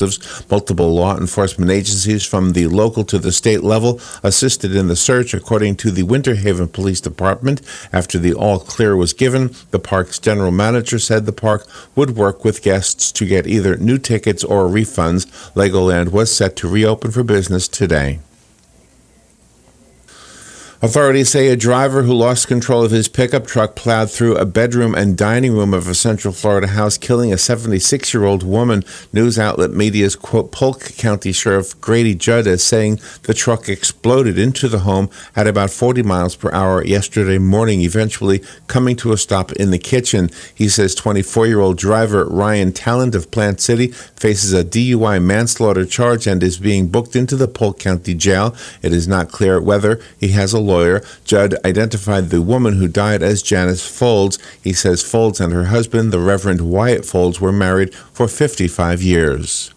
Multiple law enforcement agencies from the local to the state level assisted in the search, according to the Winter Haven Police Department. After the all-clear was given, the park's general manager said the park would work with guests to get either new tickets or refunds. Legoland was set to reopen for business today. Authorities say a driver who lost control of his pickup truck plowed through a bedroom and dining room of a Central Florida house, killing a 76-year-old woman. News outlet media's quote Polk County Sheriff Grady Judd is saying the truck exploded into the home at about 40 miles per hour yesterday morning, eventually coming to a stop in the kitchen. He says 24-year-old driver Ryan Talent of Plant City faces a DUI manslaughter charge and is being booked into the Polk County Jail. It is not clear whether he has a lawyer. Judd identified the woman who died as Janice Folds. He says Folds and her husband, the Reverend Wyatt Folds, were married for 55 years.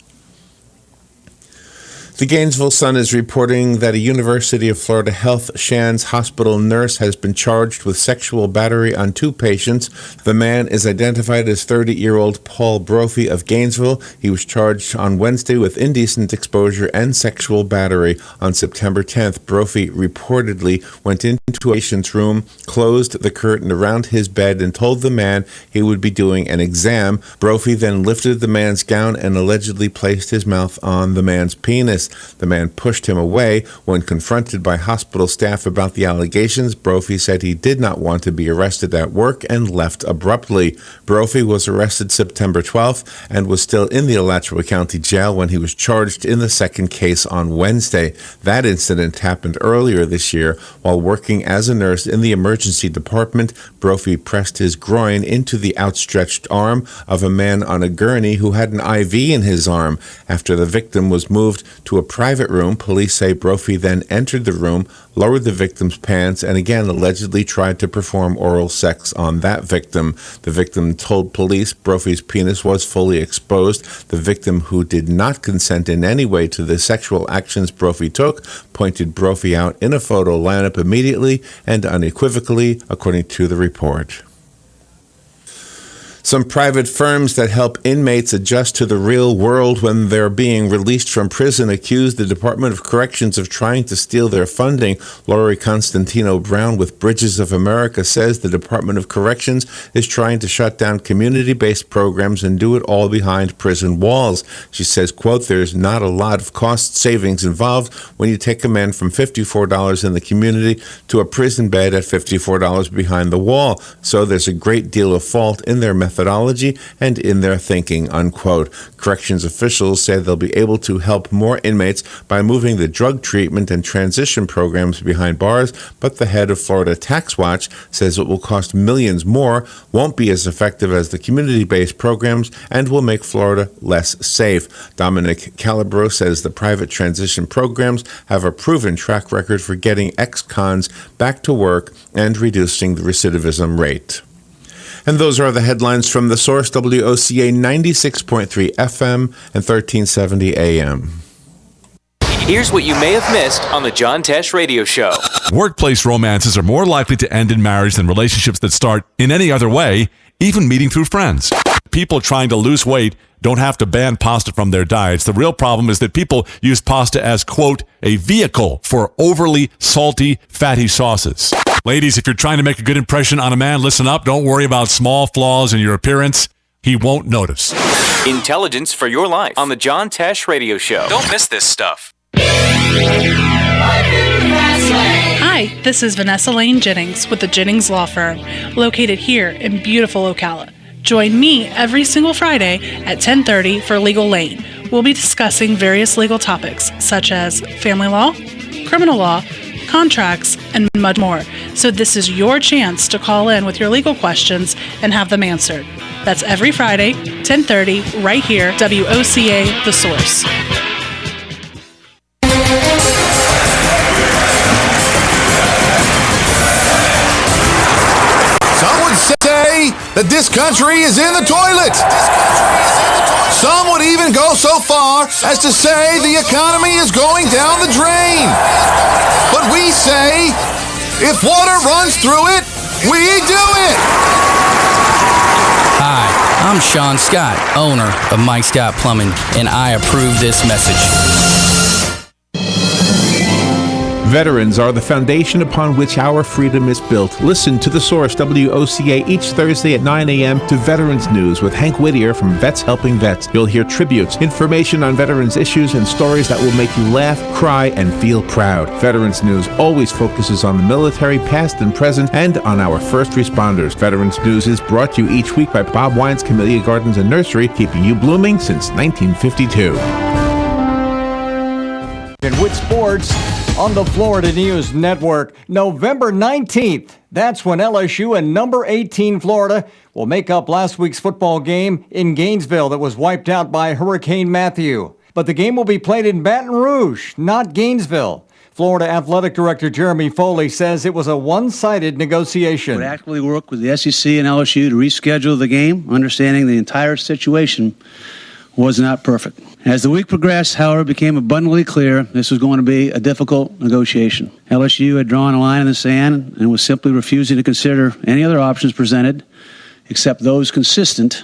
The Gainesville Sun is reporting that a University of Florida Health Shands Hospital nurse has been charged with sexual battery on 2 patients. The man is identified as 30-year-old Paul Brophy of Gainesville. He was charged on Wednesday with indecent exposure and sexual battery. On September 10th, Brophy reportedly went into a patient's room, closed the curtain around his bed, and told the man he would be doing an exam. Brophy then lifted the man's gown and allegedly placed his mouth on the man's penis. The man pushed him away. When confronted by hospital staff about the allegations, Brophy said he did not want to be arrested at work and left abruptly. Brophy was arrested September 12th and was still in the Alachua County Jail when he was charged in the second case on Wednesday. That incident happened earlier this year. While working as a nurse in the emergency department, Brophy pressed his groin into the outstretched arm of a man on a gurney who had an IV in his arm. After the victim was moved to a private room, police say Brophy then entered the room, lowered the victim's pants, and again allegedly tried to perform oral sex on that victim. The victim told police Brophy's penis was fully exposed. The victim, who did not consent in any way to the sexual actions Brophy took, pointed Brophy out in a photo lineup immediately and unequivocally, according to the report. Some private firms that help inmates adjust to the real world when they're being released from prison accused the Department of Corrections of trying to steal their funding. Lori Constantino Brown with Bridges of America says the Department of Corrections is trying to shut down community-based programs and do it all behind prison walls. She says, quote, there's not a lot of cost savings involved when you take a man from $54 in the community to a prison bed at $54 behind the wall. So there's a great deal of fault in their methodology and in their thinking, unquote. Corrections officials say they'll be able to help more inmates by moving the drug treatment and transition programs behind bars, but the head of Florida Tax Watch says it will cost millions more, won't be as effective as the community-based programs, and will make Florida less safe. Dominic Calabro says the private transition programs have a proven track record for getting ex-cons back to work and reducing the recidivism rate. And those are the headlines from The Source, WOCA 96.3 FM and 1370 AM. Here's what you may have missed on the John Tesh Radio Show. Workplace romances are more likely to end in marriage than relationships that start in any other way, even meeting through friends. People trying to lose weight don't have to ban pasta from their diets. The real problem is that people use pasta as, quote, a vehicle for overly salty, fatty sauces. Ladies, if you're trying to make a good impression on a man, listen up. Don't worry about small flaws in your appearance. He won't notice. Intelligence for your life on the John Tesh Radio Show. Don't miss this stuff. Hi, this is Vanessa Lane Jennings with the Jennings Law Firm, located here in beautiful Ocala. Join me every single Friday at 10:30 for Legal Lane. We'll be discussing various legal topics such as family law, criminal law, contracts, and much more. So this is your chance to call in with your legal questions and have them answered. That's every Friday, 10:30, right here, WOCA The Source. Some would say that this country is in the toilet. Some would even go so far as to say the economy is going down the drain. But we say, if water runs through it, we do it. Hi, I'm Sean Scott, owner of Mike Scott Plumbing, and I approve this message. Veterans are the foundation upon which our freedom is built. Listen to The Source, WOCA, each Thursday at 9 a.m. to Veterans News with Hank Whittier from Vets Helping Vets. You'll hear tributes, information on veterans issues, and stories that will make you laugh, cry, and feel proud. Veterans News always focuses on the military, past and present, and on our first responders. Veterans News is brought to you each week by Bob Wine's Camellia Gardens and Nursery, keeping you blooming since 1952. And with sports on the Florida News Network, November 19th, that's when LSU and number 18 Florida will make up last week's football game in Gainesville that was wiped out by Hurricane Matthew. But the game will be played in Baton Rouge, not Gainesville. Florida Athletic Director Jeremy Foley says it was a one-sided negotiation. We would actively work with the SEC and LSU to reschedule the game, understanding the entire situation was not perfect. As the week progressed, however, it became abundantly clear this was going to be a difficult negotiation. LSU had drawn a line in the sand and was simply refusing to consider any other options presented except those consistent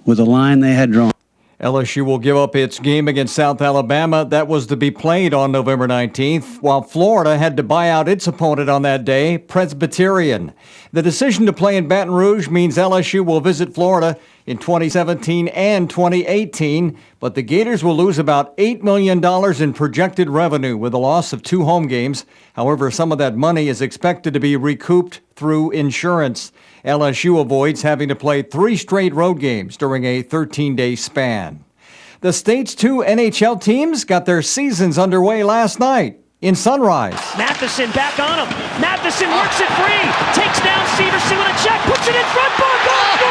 with the line they had drawn. LSU will give up its game against South Alabama that was to be played on November 19th, while Florida had to buy out its opponent on that day, Presbyterian. The decision to play in Baton Rouge means LSU will visit Florida in 2017 and 2018, but the Gators will lose about $8 million in projected revenue with the loss of 2 home games. However, some of that money is expected to be recouped through insurance. LSU avoids having to play 3 straight road games during a 13-day span. The state's 2 NHL teams got their seasons underway last night in Sunrise. Matheson back on him. Matheson works it free. Takes down Severson with a check. Puts it in front. Barkov score!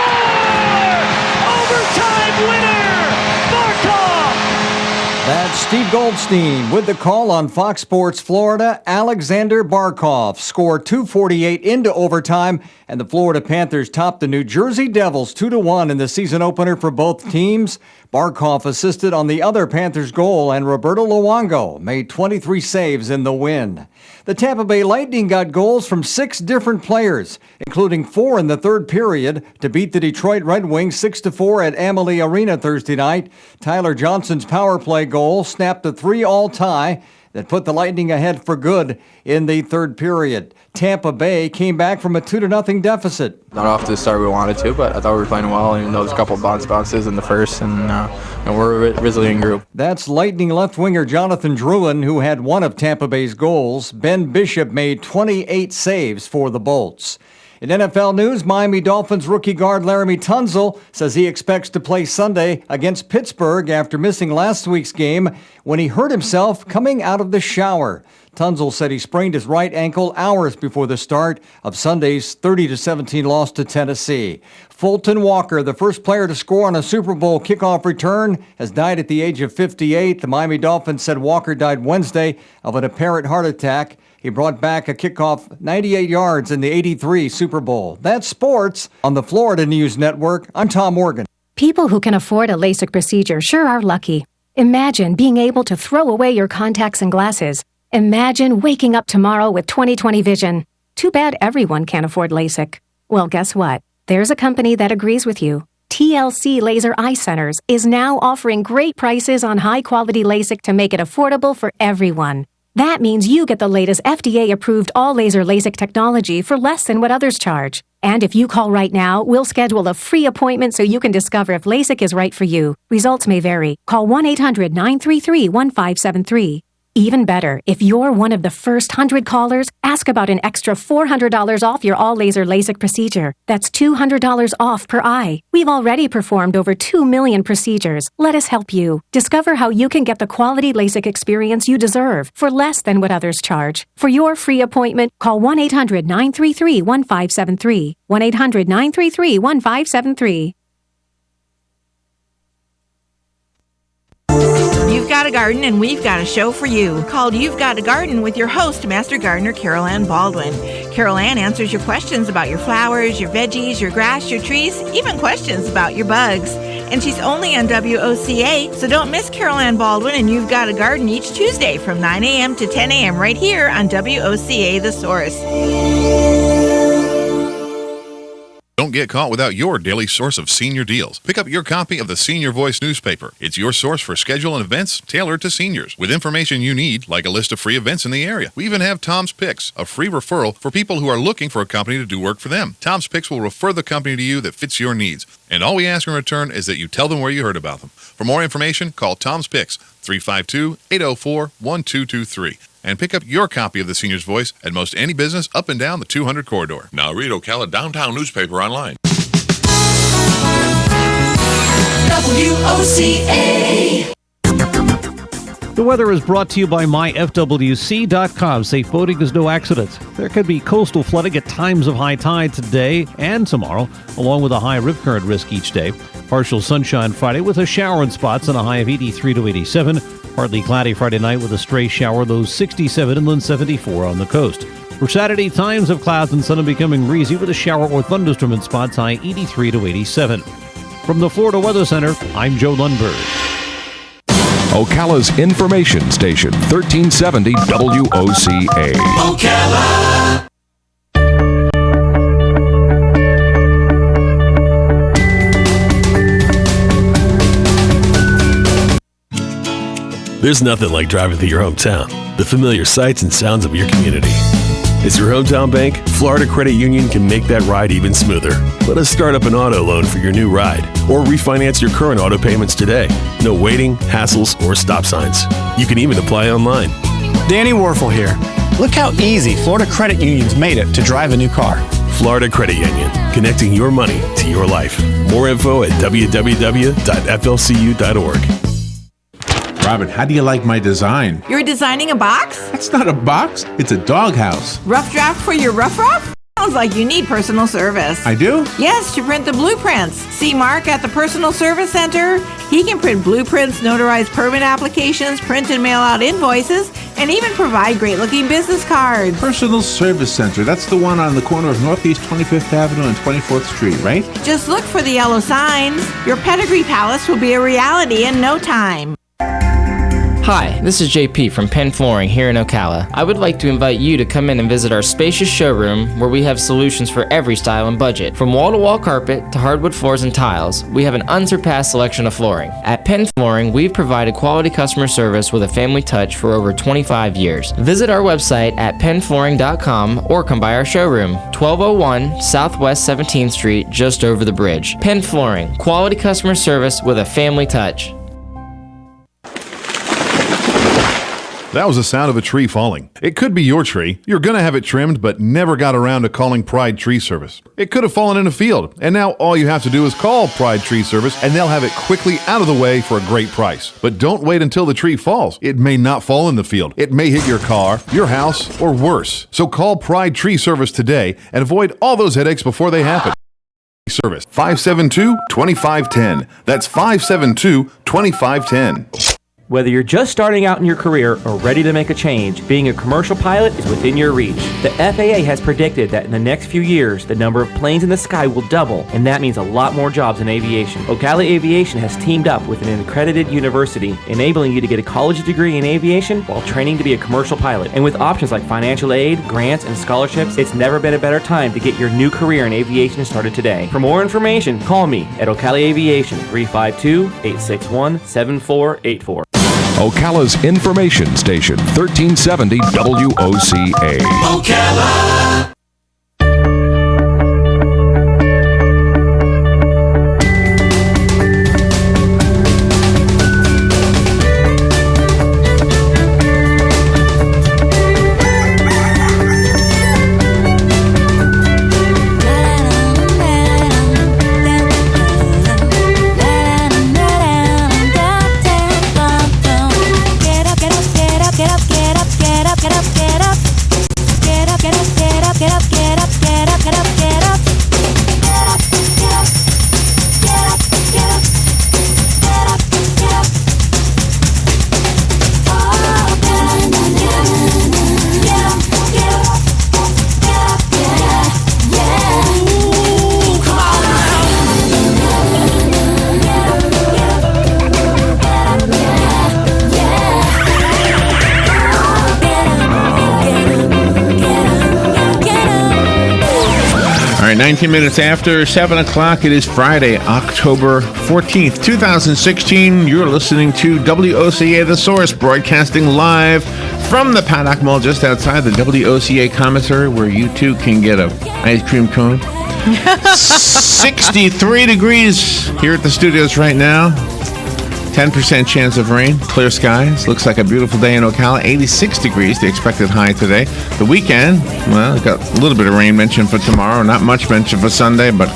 Overtime winner! Barkov! That's Steve Goldstein with the call on Fox Sports Florida. Alexander Barkov scored 2:48 into overtime, and the Florida Panthers topped the New Jersey Devils 2-1 in the season opener for both teams. Barkov assisted on the other Panthers goal, and Roberto Luongo made 23 saves in the win. The Tampa Bay Lightning got goals from 6 different players, including 4 in the third period, to beat the Detroit Red Wings 6-4 at Amalie Arena Thursday night. Tyler Johnson's power play goal snapped a 3-all tie that put the Lightning ahead for good in the third period. Tampa Bay came back from a 2-0 deficit. Not off to the start we wanted to, but I thought we were playing well, even though there was a couple of bounces in the first, and we're a resilient group. That's Lightning left winger Jonathan Drouin, who had one of Tampa Bay's goals. Ben Bishop made 28 saves for the Bolts. In NFL news, Miami Dolphins rookie guard Laramie Tunsil says he expects to play Sunday against Pittsburgh after missing last week's game when he hurt himself coming out of the shower. Tunsil said he sprained his right ankle hours before the start of Sunday's 30-17 loss to Tennessee. Fulton Walker, the first player to score on a Super Bowl kickoff return, has died at the age of 58. The Miami Dolphins said Walker died Wednesday of an apparent heart attack. He brought back a kickoff 98 yards in the '83 Super Bowl. That's sports on the Florida News Network. I'm Tom Morgan. People who can afford a LASIK procedure sure are lucky. Imagine being able to throw away your contacts and glasses. Imagine waking up tomorrow with 20/20 vision. Too bad everyone can't afford LASIK. Well, guess what? There's a company that agrees with you. TLC Laser Eye Centers is now offering great prices on high-quality LASIK to make it affordable for everyone. That means you get the latest FDA-approved all-laser LASIK technology for less than what others charge. And if you call right now, we'll schedule a free appointment so you can discover if LASIK is right for you. Results may vary. Call 1-800-933-1573. Even better, if you're one of the first 100 callers, ask about an extra $400 off your all-laser LASIK procedure. That's $200 off per eye. We've already performed over 2 million procedures. Let us help you. Discover how you can get the quality LASIK experience you deserve for less than what others charge. For your free appointment, call 1-800-933-1573. 1-800-933-1573. You've got a garden and we've got a show for you called You've Got a Garden with your host, Master Gardener Carol Ann Baldwin. Carol Ann answers your questions about your flowers, your veggies, your grass, your trees, even questions about your bugs. And she's only on WOCA, so don't miss Carol Ann Baldwin and You've Got a Garden each Tuesday from 9 a.m. to 10 a.m. right here on WOCA The Source. Don't get caught without your daily source of senior deals. Pick up your copy of the Senior Voice newspaper. It's your source for schedule and events tailored to seniors, with information you need, like a list of free events in the area. We even have Tom's Picks, a free referral for people who are looking for a company to do work for them. Tom's Picks will refer the company to you that fits your needs, and all we ask in return is that you tell them where you heard about them. For more information, call Tom's Picks, 352-804-1223. And pick up your copy of the Senior's Voice at most any business up and down the 200 corridor. Now read Ocala Downtown newspaper online. WOCA. The weather is brought to you by myfwc.com. Safe boating, there's no accidents. There could be coastal flooding at times of high tide today and tomorrow, along with a high rip current risk each day. Partial sunshine Friday with a shower in spots and a high of 83 to 87. Partly cloudy Friday night with a stray shower, lows 67 inland, 74 on the coast. For Saturday, times of clouds and sun and becoming breezy with a shower or thunderstorm in spots, high 83 to 87. From the Florida Weather Center, I'm Joe Lundberg. Ocala's information station, 1370 WOCA. Ocala. There's nothing like driving through your hometown, the familiar sights and sounds of your community. As your hometown bank, Florida Credit Union can make that ride even smoother. Let us start up an auto loan for your new ride, or refinance your current auto payments today. No waiting, hassles, or stop signs. You can even apply online. Danny Warfel here. Look how easy Florida Credit Union's made it to drive a new car. Florida Credit Union, connecting your money to your life. More info at www.flcu.org. Robin, how do you like my design? You're designing a box? That's not a box. It's a doghouse. Rough draft for your rough? Sounds like you need personal service. I do? Yes, to print the blueprints. See Mark at the Personal Service Center. He can print blueprints, notarize permit applications, print and mail out invoices, and even provide great-looking business cards. Personal Service Center. That's the one on the corner of Northeast 25th Avenue and 24th Street, right? Just look for the yellow signs. Your pedigree palace will be a reality in no time. Hi, this is JP from Penn Flooring here in Ocala. I would like to invite you to come in and visit our spacious showroom where we have solutions for every style and budget. From wall-to-wall carpet to hardwood floors and tiles, we have an unsurpassed selection of flooring. At Penn Flooring, we've provided quality customer service with a family touch for over 25 years. Visit our website at pennflooring.com or come by our showroom, 1201 Southwest 17th Street, just over the bridge. Penn Flooring, quality customer service with a family touch. That was the sound of a tree falling. It could be your tree. You're going to have it trimmed, but never got around to calling Pride Tree Service. It could have fallen in a field, and now all you have to do is call Pride Tree Service, and they'll have it quickly out of the way for a great price. But don't wait until the tree falls. It may not fall in the field. It may hit your car, your house, or worse. So call Pride Tree Service today and avoid all those headaches before they happen. Service 572-2510. That's 572-2510. Whether you're just starting out in your career or ready to make a change, being a commercial pilot is within your reach. The FAA has predicted that in the next few years, the number of planes in the sky will double, and that means a lot more jobs in aviation. Ocala Aviation has teamed up with an accredited university, enabling you to get a college degree in aviation while training to be a commercial pilot. And with options like financial aid, grants, and scholarships, it's never been a better time to get your new career in aviation started today. For more information, call me at Ocala Aviation, 352-861-7484. Ocala's information station, 1370 WOCA. Ocala. Get up, 19 minutes after 7 o'clock. It is Friday, October 14th, 2016. You're listening to WOCA The Source, broadcasting live from the Paddock Mall just outside the WOCA commissary, where you too can get a ice cream cone. 63 degrees here at the studios right now. 10% chance of rain, clear skies. Looks like a beautiful day in Ocala. 86 degrees, the expected high today. The weekend, well, got a little bit of rain mentioned for tomorrow. Not much mentioned for Sunday, but,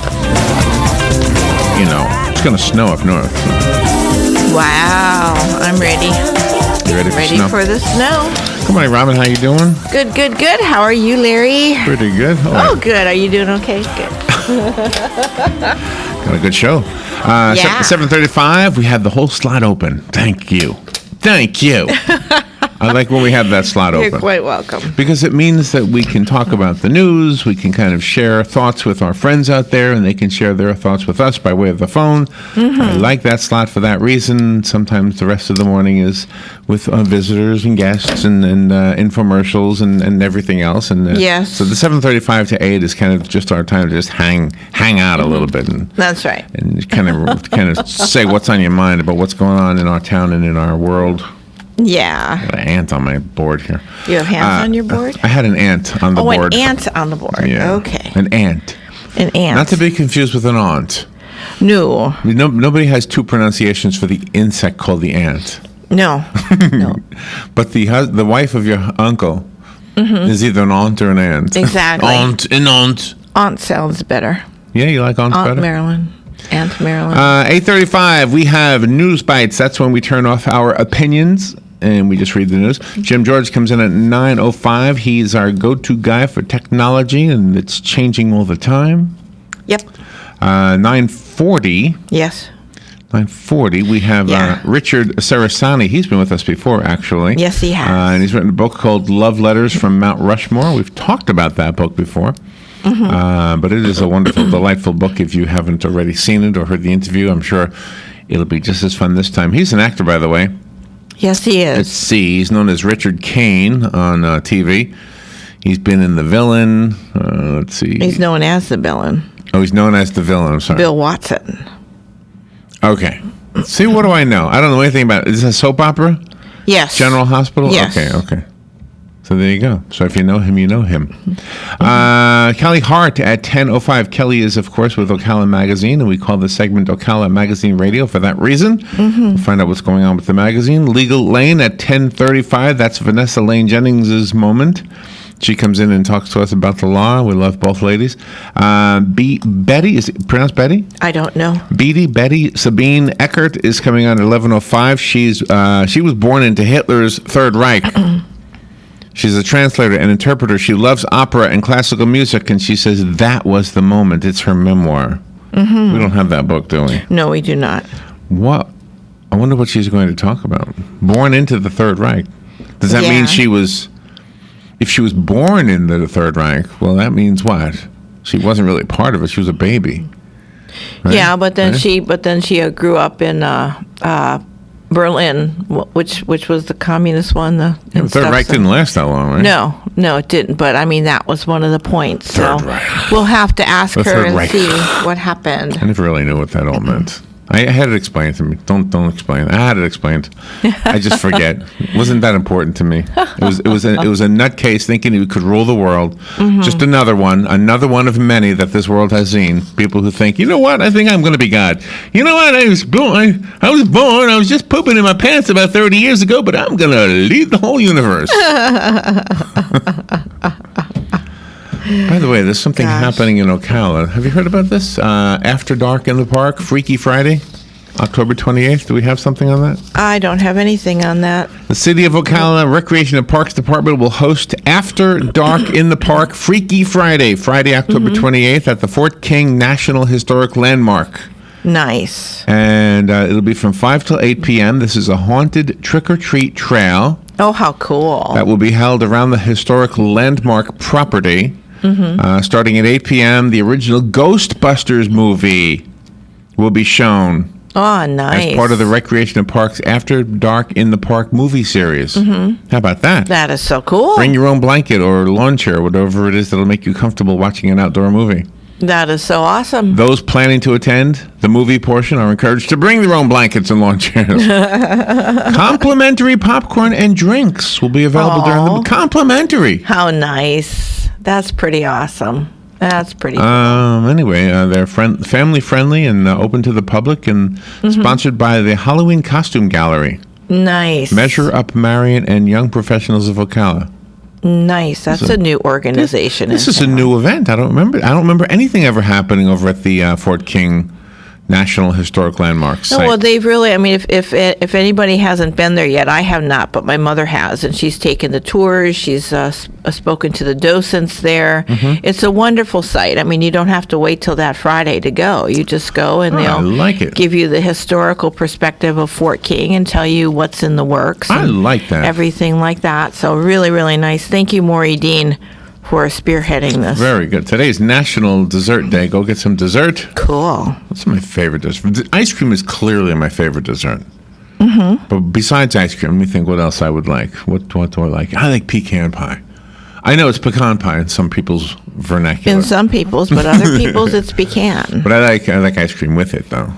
you know, it's going to snow up north. Wow, I'm ready. You ready for Ready snow? for the snow. Good morning, Robin. How you doing? Good, good, good. How are you, Larry? Pretty good. Oh, good. Are you doing okay? Good. Got a good show. Yeah. 7:35. We have the whole slot open. Thank you. Thank you. I like when we have that slot open. You're quite welcome. Because it means that we can talk about the news, we can kind of share thoughts with our friends out there, and they can share their thoughts with us by way of the phone. Mm-hmm. I like that slot for that reason. Sometimes the rest of the morning is with visitors and guests and infomercials and everything else. And Yes. So the 7:35 to 8 is kind of just our time to just hang out a little bit and That's right. kind of say what's on your mind about what's going on in our town and in our world. Yeah. Got an ant on my board here. You have hands on your board? I had an ant on the board. Oh, an ant on the board. Yeah. Okay. An ant. An ant. Not to be confused with an aunt. No. Nobody has two pronunciations for the insect called the ant. No. No. But the wife of your uncle Mhm. is either an aunt or an aunt. Exactly. An aunt. Aunt sounds better. Yeah, you like aunts Aunt better? Marilyn. Aunt Marilyn. 8:35, we have News Bites. That's when we turn off our opinions and we just read the news. Jim George comes in at 9:05. He's our go-to guy for technology, and it's changing all the time. Yep. 9:40. Yes. 9:40. We have Richard Sarasani. He's been with us before, actually. Yes, he has. And he's written a book called Love Letters from Mount Rushmore. We've talked about that book before. Mm-hmm. But it is a wonderful, delightful book. If you haven't already seen it or heard the interview, I'm sure it'll be just as fun this time. He's an actor, by the way. Yes, he is. Let's see. He's known as Richard Kane on TV. He's been in The Villain. Let's see. He's known as the villain. Oh, he's known as The Villain. I'm sorry. Bill Watson. Okay. See, what do I know? I don't know anything about it. Is this a soap opera? Yes. General Hospital? Yes. Okay. So there you go. So if you know him, you know him. Kelly Hart at 10:05. Kelly is, of course, with Ocala Magazine, and we call this segment Ocala Magazine Radio for that reason. We'll find out what's going on with the magazine. Legal Lane at 10:35. That's Vanessa Lane Jennings' moment. She comes in and talks to us about the law. We love both ladies. Betty, is it pronounced Betty? I don't know. Betty Sabine Eckert is coming on at 11:05. She was born into Hitler's Third Reich. She's a translator and interpreter. She loves opera and classical music, and she says that was the moment. It's her memoir. Mm-hmm. We don't have that book, do we? No, we do not. What? I wonder what she's going to talk about. Born into the Third Reich. Does that mean she was... If she was born in the Third Reich, well, that means what? She wasn't really part of it. She was a baby. Right? Yeah, but then Right? she grew up in Berlin, which was the communist one. The Third Reich didn't last that long, right? No, it didn't. But I mean, that was one of the points. Third so Reich. we'll have to ask The her Third and Reich. see what happened. I never really knew what that all meant. I had it explained to me. Don't explain. I had it explained. I just forget. It wasn't that important to me. It was a nutcase thinking he could rule the world. Mm-hmm. Just another one of many that this world has seen. People who think, you know what? I think I'm going to be God. You know what? I was born. I was just pooping in my pants about 30 years ago, but I'm going to lead the whole universe. By the way, there's something happening in Ocala. Have you heard about this? After Dark in the Park, Freaky Friday, October 28th. Do we have something on that? I don't have anything on that. The City of Ocala Recreation and Parks Department will host After Dark in the Park, Freaky Friday, October 28th at the Fort King National Historic Landmark. Nice. And it'll be from 5 till 8 p.m. This is a haunted trick-or-treat trail. Oh, how cool. That will be held around the historic landmark property. Starting at 8 p.m., the original Ghostbusters movie will be shown. Oh, nice. As part of the Recreation and Parks After Dark in the Park movie series. Mm-hmm. How about that? That is so cool. Bring your own blanket or lawn chair, whatever it is that'll make you comfortable watching an outdoor movie. That is so awesome. Those planning to attend the movie portion are encouraged to bring their own blankets and lawn chairs. Complimentary popcorn and drinks will be available during the complimentary. How nice. That's pretty awesome. That's pretty cool. Anyway, they're family friendly and open to the public and sponsored by the Halloween Costume Gallery. Nice. Measure Up Marion and Young Professionals of Ocala. Nice. That's a new organization. This is a new event. I don't remember anything ever happening over at the Fort King National Historic Landmark site. No, well, they've really, I mean, if anybody hasn't been there yet, I have not, but my mother has, and she's taken the tours. She's spoken to the docents there. It's a wonderful site. I mean, you don't have to wait till that Friday to go. You just go, and they'll give you the historical perspective of Fort King and tell you what's in the works. I like that. Everything like that. So really, really nice. Thank you, Maury Dean, for spearheading this. Very good. Today's National Dessert Day. Go get some dessert. Cool. What's my favorite dessert? Ice cream is clearly my favorite dessert. But besides ice cream, let me think what else I would like. What do I like? I like pecan pie. I know it's pecan pie in some people's vernacular. In some people's, but other people's it's pecan. But I like ice cream with it, though.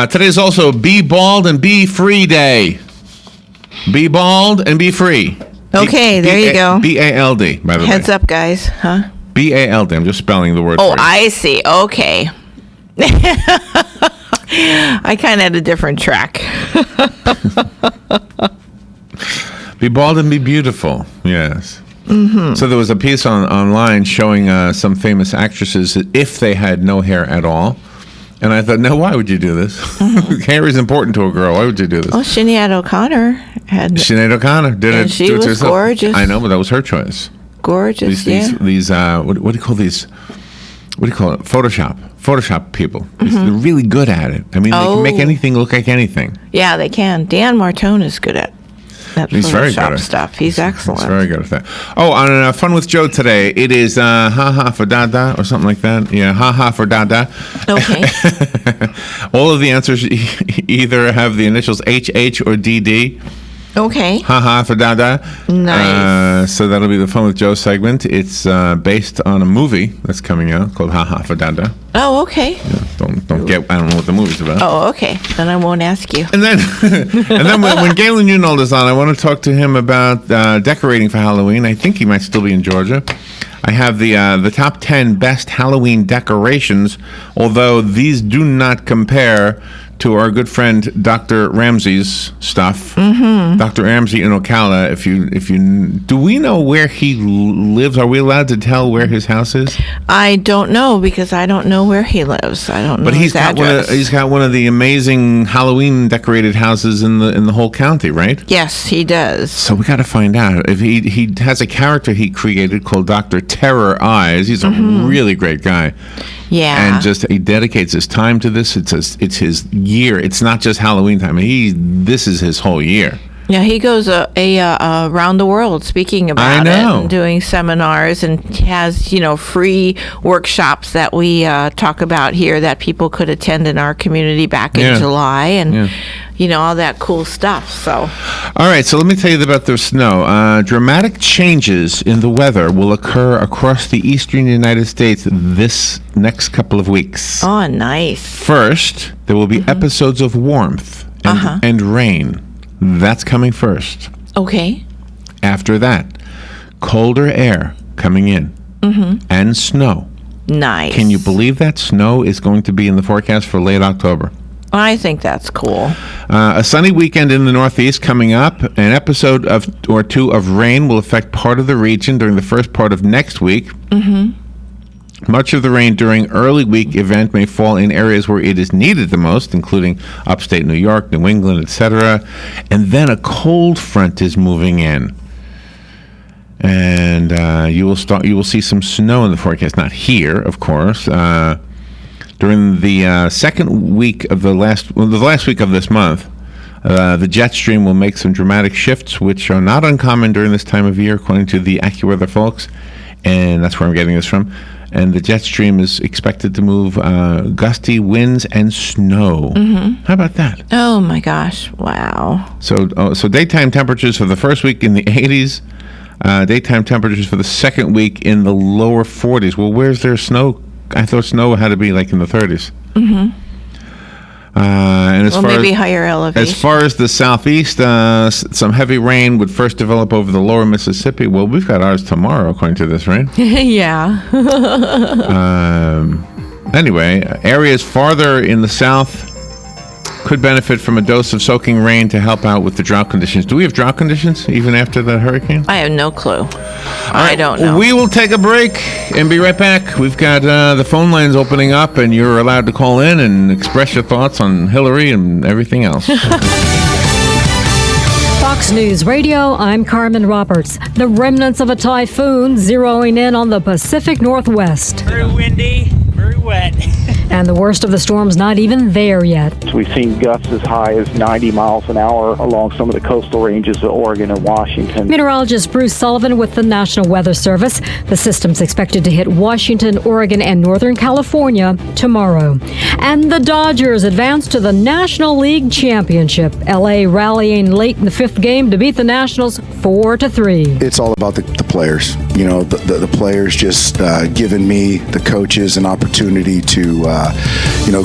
Today's also Be Bald and Be Free Day. Be bald and be free. Okay, there you go. B-A-L-D, by the way. Heads up, guys. Huh? B-A-L-D. I'm just spelling the word for you. I see. Okay. I kind of had a different track. Be bald and be beautiful. Yes. So there was a piece online showing some famous actresses if they had no hair at all. And I thought, no, why would you do this? Hair is important to a girl. Why would you do this? Well, Sinead O'Connor Sinead O'Connor did it. And she was herself. gorgeous. I know, but that was her choice. Gorgeous, These what do you call these? What do you call it? Photoshop people. They're really good at it. I mean, they can make anything look like anything. Yeah, they can. Dan Martone is good at that He's very good at stuff. He's excellent. He's very good at that. Oh, on Fun with Joe today, it is Ha Ha for Dada or something like that. Yeah, Ha Ha for Dada. Okay. All of the answers either have the initials HH or DD. Okay. Ha Ha for Dada. Nice. So that'll be the Fun with Joe segment. It's based on a movie that's coming out called Ha Ha for Dada. Oh, okay. Yeah, I don't know what the movie's about. Oh, okay. Then I won't ask you. And then, when Galen Newnold is on, I want to talk to him about decorating for Halloween. I think he might still be in Georgia. I have the top 10 best Halloween decorations, although these do not compare to our good friend Dr. Ramsey's stuff. Dr. Ramsey in Ocala. If you do we know where he lives? Are we allowed to tell where his house is? I don't know because I don't know where he lives. I don't know. But he's got one of the amazing Halloween decorated houses in the whole county, right? Yes, he does. So we got to find out if he has a character he created called Dr. Terror Eyes. He's a really great guy. Yeah. And just he dedicates his time to this. It's his year. It's not just Halloween time. This is his whole year. Yeah, he goes around the world speaking about it and doing seminars, and has free workshops that we talk about here that people could attend in our community back in July, and all that cool stuff. So, all right. So let me tell you about the snow. Dramatic changes in the weather will occur across the eastern United States this next couple of weeks. Oh, nice. First, there will be episodes of warmth and rain. That's coming first. Okay. After that, colder air coming in and snow. Nice. Can you believe that snow is going to be in the forecast for late October? I think that's cool. A sunny weekend in the Northeast coming up. An episode or two of rain will affect part of the region during the first part of next week. Much of the rain during early week event may fall in areas where it is needed the most, including upstate New York, New England, etc. And then a cold front is moving in. And you will see some snow in the forecast. Not here, of course. During the second week of the last week of this month, the jet stream will make some dramatic shifts, which are not uncommon during this time of year, according to the AccuWeather folks. And that's where I'm getting this from. And the jet stream is expected to move gusty winds and snow. How about that? Oh my gosh! Wow. So daytime temperatures for the first week in the 80s. Daytime temperatures for the second week in the lower 40s. Well, where's their snow? I thought snow had to be like in the 30s. Mm-hmm. And maybe higher elevation. As far as the southeast, some heavy rain would first develop over the lower Mississippi. Well, we've got ours tomorrow, according to this, right? Yeah. Anyway, areas farther in the south could benefit from a dose of soaking rain to help out with the drought conditions. Do we have drought conditions even after the hurricane? I have no clue. I don't know. We will take a break and be right back. We've got the phone lines opening up, and you're allowed to call in and express your thoughts on Hillary and everything else. Fox News Radio, I'm Carmen Roberts. The remnants of a typhoon zeroing in on the Pacific Northwest. Very windy, very wet. And the worst of the storm's not even there yet. We've seen gusts as high as 90 miles an hour along some of the coastal ranges of Oregon and Washington. Meteorologist Bruce Sullivan with the National Weather Service. The system's expected to hit Washington, Oregon, and Northern California tomorrow. And the Dodgers advance to the National League Championship. LA rallying late in the fifth game to beat the Nationals 4-3. It's all about the players. You know, the players just giving me, the coaches, an opportunity to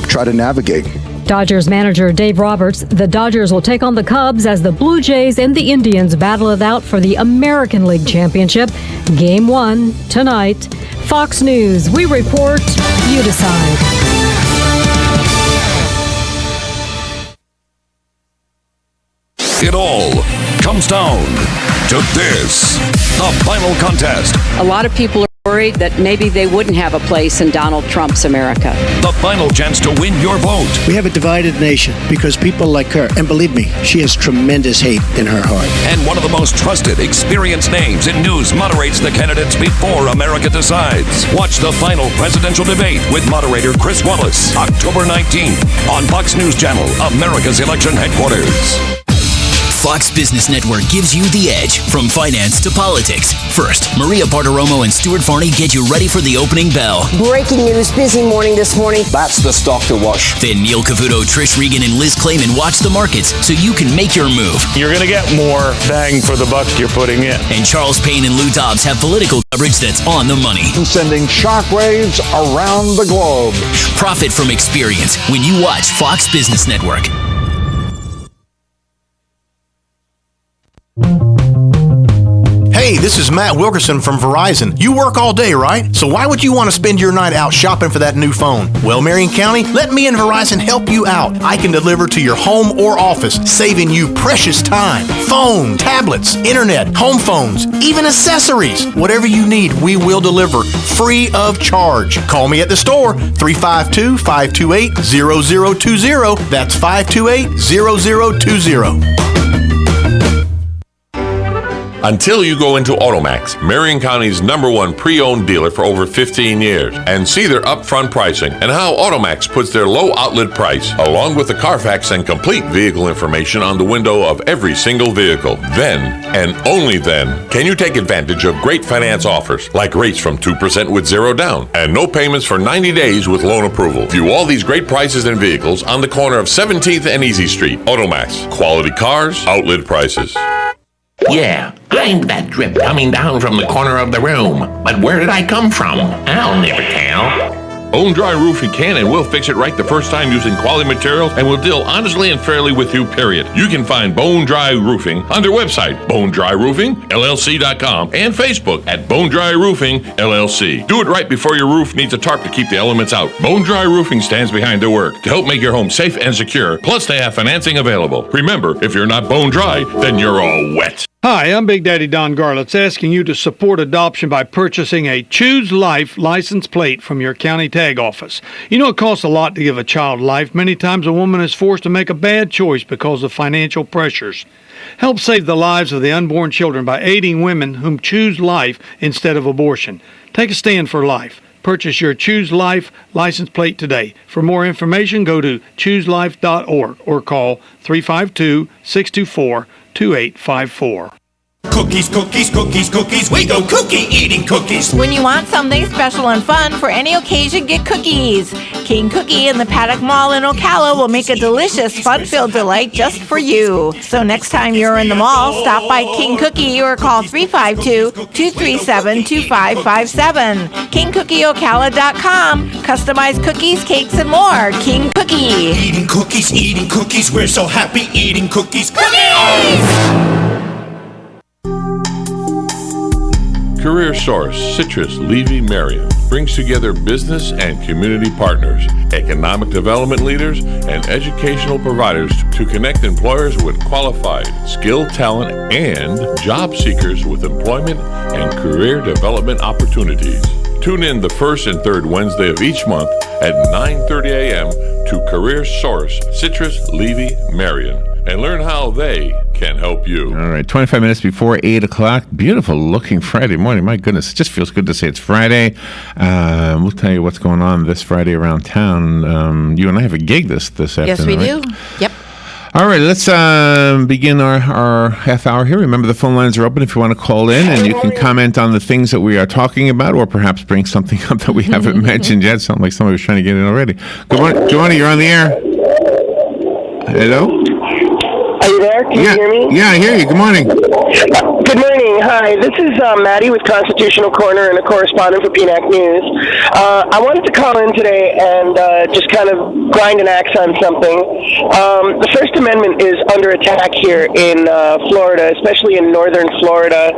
try to navigate. Dodgers manager Dave Roberts. The Dodgers will take on the Cubs as the Blue Jays and the Indians battle it out for the American League Championship. Game 1 tonight. Fox News. We report, you decide. It all comes down to this, the final contest. A lot of people are worried that maybe they wouldn't have a place in Donald Trump's America. The final chance to win your vote. We have a divided nation because people like her, and believe me, she has tremendous hate in her heart. And one of the most trusted, experienced names in news moderates the candidates before America decides. Watch the final presidential debate with moderator Chris Wallace, October 19th on Fox News Channel, America's election headquarters. Fox Business Network gives you the edge from finance to politics. First, Maria Bartiromo and Stuart Varney get you ready for the opening bell. Breaking news, busy morning this morning. That's the stock to watch. Then Neil Cavuto, Trish Regan, and Liz Clayman watch the markets so you can make your move. You're going to get more bang for the buck you're putting in. And Charles Payne and Lou Dobbs have political coverage that's on the money. Sending shockwaves around the globe. Profit from experience when you watch Fox Business Network. Hey, this is Matt Wilkerson from Verizon. You work all day, right? So why would you want to spend your night out shopping for that new phone? Well, Marion County, let me and Verizon help you out. I can deliver to your home or office, saving you precious time. Phone, tablets, internet, home phones, even accessories. Whatever you need, we will deliver free of charge. Call me at the store, 352-528-0020. That's 528-0020. Until you go into Automax, Marion County's #1 pre-owned dealer for over 15 years, and see their upfront pricing and how Automax puts their low outlet price, along with the Carfax and complete vehicle information on the window of every single vehicle. Then, and only then, can you take advantage of great finance offers, like rates from 2% with 0 down, and no payments for 90 days with loan approval. View all these great prices and vehicles on the corner of 17th and Easy Street. Automax. Quality cars, outlet prices. Yeah, I'm that drip coming down from the corner of the room. But where did I come from? I'll never tell. Bone Dry Roofing can and will fix it right the first time using quality materials and will deal honestly and fairly with you, period. You can find Bone Dry Roofing on their website, bonedryroofingllc.com, and Facebook at Bone Dry Roofing LLC. Do it right before your roof needs a tarp to keep the elements out. Bone Dry Roofing stands behind their work to help make your home safe and secure. Plus, they have financing available. Remember, if you're not bone dry, then you're all wet. Hi, I'm Big Daddy Don Garlitz, asking you to support adoption by purchasing a Choose Life license plate from your county tag office. You know, it costs a lot to give a child life. Many times a woman is forced to make a bad choice because of financial pressures. Help save the lives of the unborn children by aiding women whom choose life instead of abortion. Take a stand for life. Purchase your Choose Life license plate today. For more information, go to chooselife.org or call 352-624-2854. Cookies, cookies, cookies, cookies. We go cookie eating cookies. When you want something special and fun for any occasion, get cookies. King Cookie in the Paddock Mall in Ocala will make a delicious, fun-filled delight just for you. So next time you're in the mall, stop by King Cookie or call 352-237-2557. KingCookieOcala.com. Customized cookies, cakes, and more. King Cookie. Eating cookies. We're so happy eating cookies. Cookies! Career Source Citrus Levy Marion brings together business and community partners, economic development leaders, and educational providers to connect employers with qualified, skilled talent and job seekers with employment and career development opportunities. Tune in the first and third Wednesday of each month at 9:30 a.m. to Career Source Citrus Levy Marion and learn how they can help you. All right, 25 minutes before 8 o'clock. Beautiful looking Friday morning. My goodness, it just feels good to say it's Friday. We'll tell you what's going on this Friday around town. You and I have a gig this afternoon. Yes, we do. Right? Yep. All right, let's begin our half hour here. Remember, the phone lines are open if you want to call in, and you can comment on the things that we are talking about, or perhaps bring something up that we haven't mentioned yet. Sounds like somebody was trying to get in already. Good morning, Joanna, you're on the air. Hello? Are you there? Can you hear me? Yeah, I hear you. Good morning. Good morning. Hi, this is Maddie with Constitutional Corner and a correspondent for PNAC News. I wanted to call in today and just kind of grind an axe on something. The First Amendment is under attack here in Florida, especially in northern Florida.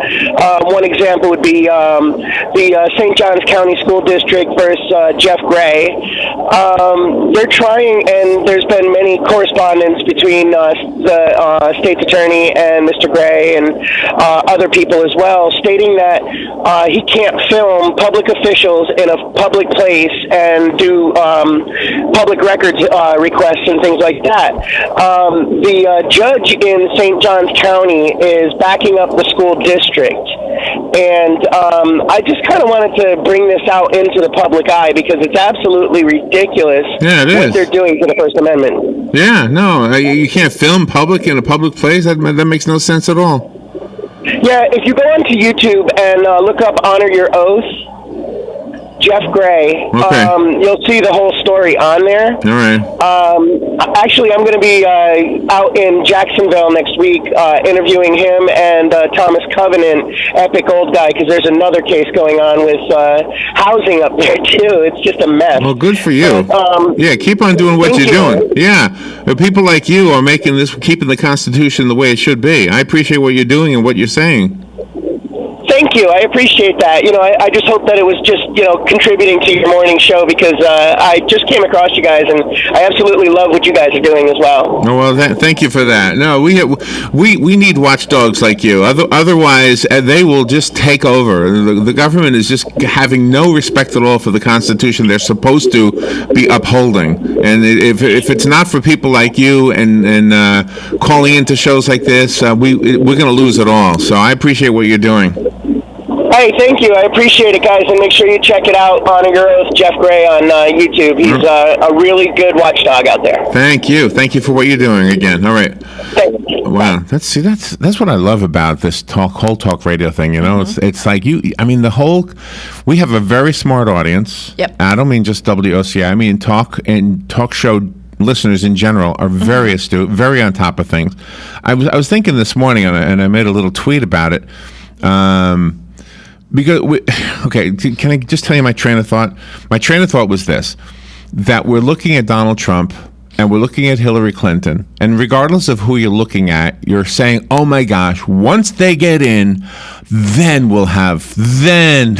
One example would be the St. Johns County School District versus Jeff Gray. They're trying, and there's been many correspondence between the state's attorney and Mr. Gray and other people as well, stating that he can't film public officials in a public place and do public records requests and things like that. The judge in St. Johns County is backing up the school district. And I just kind of wanted to bring this out into the public eye because it's absolutely ridiculous what they're doing to the First Amendment. Yeah, no, you can't film public in a public place. That makes no sense at all. Yeah, if you go onto YouTube and look up Honor Your Oath, Jeff Gray, you'll see the whole story on there. All right. Actually, I'm going to be out in Jacksonville next week interviewing him and Thomas Covenant, epic old guy, because there's another case going on with housing up there, too. It's just a mess. Well, good for you. Yeah, keep on doing what you're doing. Yeah, people like you are making this, keeping the Constitution the way it should be. I appreciate what you're doing and what you're saying. Thank you. I appreciate that. I just hope that it was just, contributing to your morning show because I just came across you guys and I absolutely love what you guys are doing as well. Oh, well, thank you for that. No, we need watchdogs like you. Otherwise, they will just take over. The government is just having no respect at all for the Constitution they're supposed to be upholding. And if it's not for people like you and calling into shows like this, we're going to lose it all. So I appreciate what you're doing. Hey, thank you. I appreciate it, guys, and make sure you check it out. Honor Your Oath, Jeff Gray on YouTube. He's a really good watchdog out there. Thank you. Thank you for what you're doing again. All right. Wow. That's what I love about this whole talk radio thing. It's like we have a very smart audience. Yep. I don't mean just WOCI. I mean talk show listeners in general are very astute, very on top of things. I was thinking this morning, and I made a little tweet about it. Because can I just tell you my train of thought? My train of thought was this: that we're looking at Donald Trump and we're looking at Hillary Clinton, and regardless of who you're looking at, you're saying, "Oh my gosh, once they get in, then then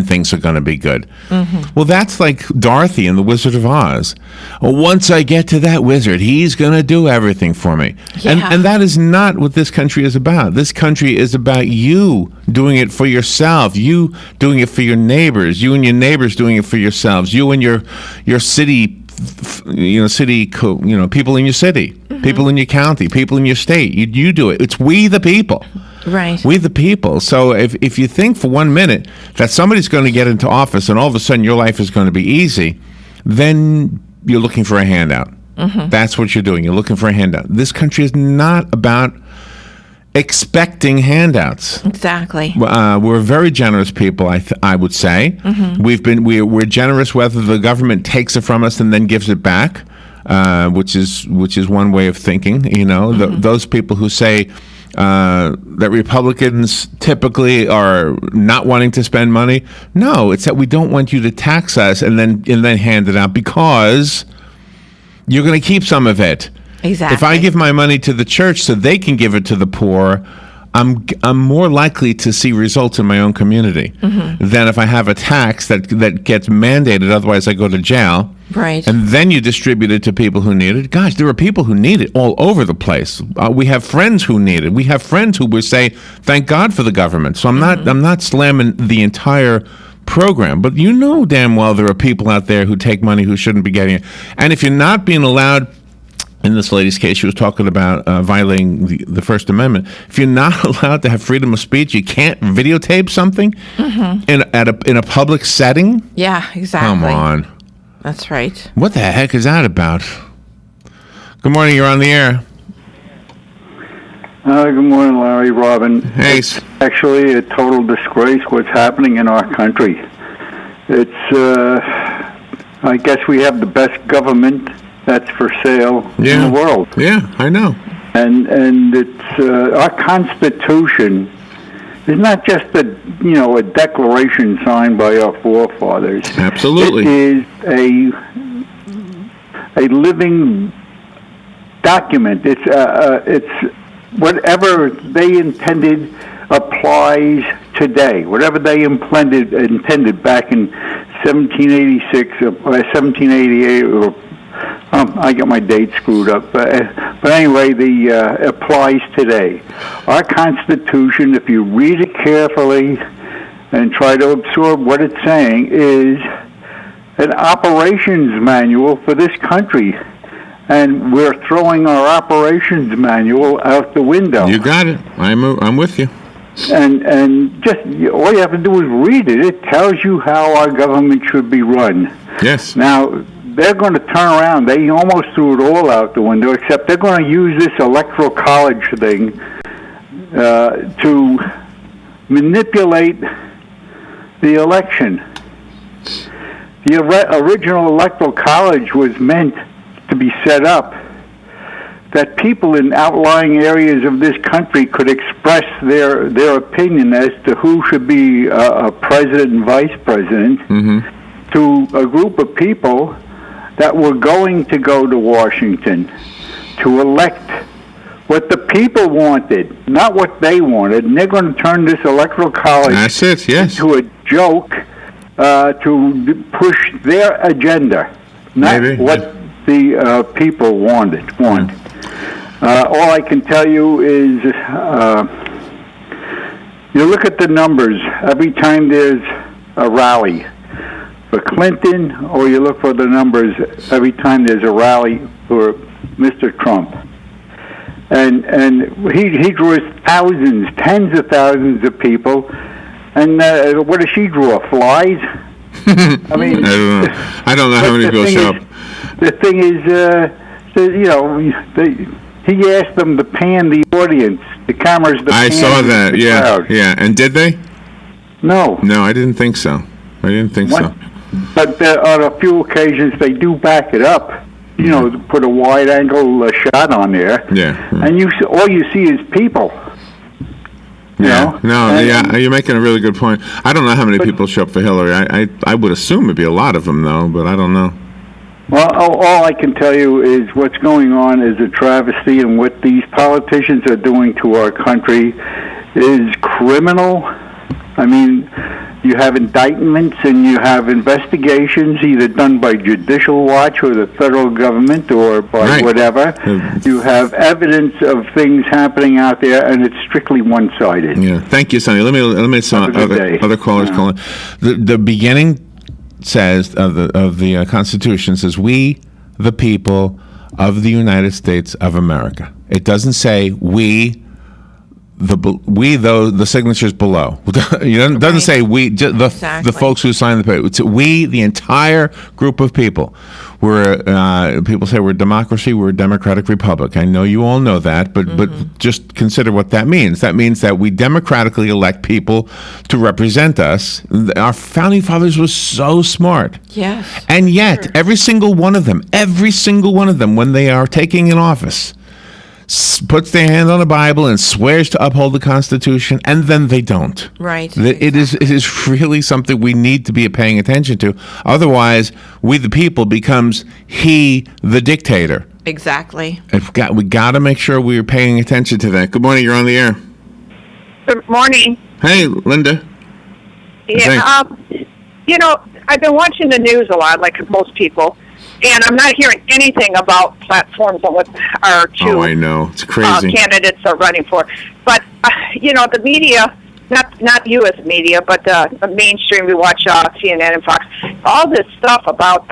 things are going to be good." Mm-hmm. Well, that's like Dorothy in The Wizard of Oz. Once I get to that wizard, he's going to do everything for me. Yeah. And that is not what this country is about. This country is about you doing it for yourself, you doing it for your neighbors, you and your neighbors doing it for yourselves, you and your city, people in your city, mm-hmm. people in your county, people in your state. You do it. It's we the people. Right. We the people. So if you think for 1 minute that somebody's going to get into office and all of a sudden your life is going to be easy, then you're looking for a handout. Mm-hmm. That's what you're doing. You're looking for a handout. This country is not about expecting handouts. Exactly. We're very generous people, I would say. We're generous whether the government takes it from us and then gives it back, which is one way of thinking. Those people who say that Republicans typically are not wanting to spend money. No, it's that we don't want you to tax us and then hand it out because you're going to keep some of it. Exactly. If I give my money to the church so they can give it to the poor, I'm more likely to see results in my own community than if I have a tax that gets mandated. Otherwise, I go to jail. Right. And then you distribute it to people who need it. Gosh, there are people who need it all over the place. We have friends who need it. We have friends who would say, "Thank God for the government." So I'm not slamming the entire program, but you know damn well there are people out there who take money who shouldn't be getting it. And if you're not being allowed, in this lady's case, she was talking about violating the First Amendment. If you're not allowed to have freedom of speech, you can't videotape something in a public setting. Yeah, exactly. Come on. That's right. What the heck is that about? Good morning. You're on the air. Good morning, Larry, Robin. Hey. It's actually a total disgrace what's happening in our country. It's, I guess we have the best government that's for sale in the world. Yeah, I know. And it's our Constitution is not just a declaration signed by our forefathers. Absolutely. It is a living document. It's whatever they intended applies today. Whatever they intended back in 1786 or 1788 or I got my date screwed up, but anyway, the applies today. Our Constitution, if you read it carefully and try to absorb what it's saying, is an operations manual for this country, and we're throwing our operations manual out the window. You got it. I'm with you. And just all you have to do is read it. It tells you how our government should be run. Yes. Now, they're going to turn around. They almost threw it all out the window, except they're going to use this electoral college thing to manipulate the election. The original electoral college was meant to be set up that people in outlying areas of this country could express their opinion as to who should be a president and vice president to a group of people that were going to go to Washington to elect what the people wanted, not what they wanted. And they're going to turn this electoral college into a joke to push their agenda, not what the people want. All I can tell you is you look at the numbers every time there's a rally for Clinton, or you look for the numbers every time there's a rally for Mr. Trump. And he draws thousands, tens of thousands of people. And what does she draw? Flies? I mean, I don't know how many people show up. The thing is, he asked them to pan the audience, the cameras to pan. I saw that, crowd. Yeah. And did they? No. No, I didn't think so. So. But on a few occasions, they do back it up. Put a wide-angle shot on there. Yeah. And all you see is people. You're making a really good point. I don't know how many people show up for Hillary. I would assume it'd be a lot of them, though, but I don't know. Well, all I can tell you is what's going on is a travesty, and what these politicians are doing to our country is criminal. I mean, you have indictments and you have investigations either done by Judicial Watch or the federal government or by whatever. You have evidence of things happening out there, and it's strictly one-sided. Yeah. Thank you, Sonny. Let me some other callers calling. The beginning says of the Constitution says, "We, the people of the United States of America." It doesn't say we. The signatures below. It doesn't say we, the folks who signed the paper. It's we, the entire group of people. People say we're a democracy, we're a democratic republic. I know you all know that, but just consider what that means. That means that we democratically elect people to represent us. Our founding fathers were so smart. Yes. And yet, every single one of them, when they are taking an office, puts their hand on a Bible and swears to uphold the Constitution, and then they don't. Right. It is really something we need to be paying attention to. Otherwise, we the people becomes he the dictator. Exactly. We got to make sure we're paying attention to that. Good morning. You're on the air. Good morning. Hey, Linda. Yeah. I've been watching the news a lot, like most people. And I'm not hearing anything about platforms and what our two I know. It's crazy. Candidates are running for. But, the media, not you as media, but the mainstream, we watch CNN and Fox, all this stuff about,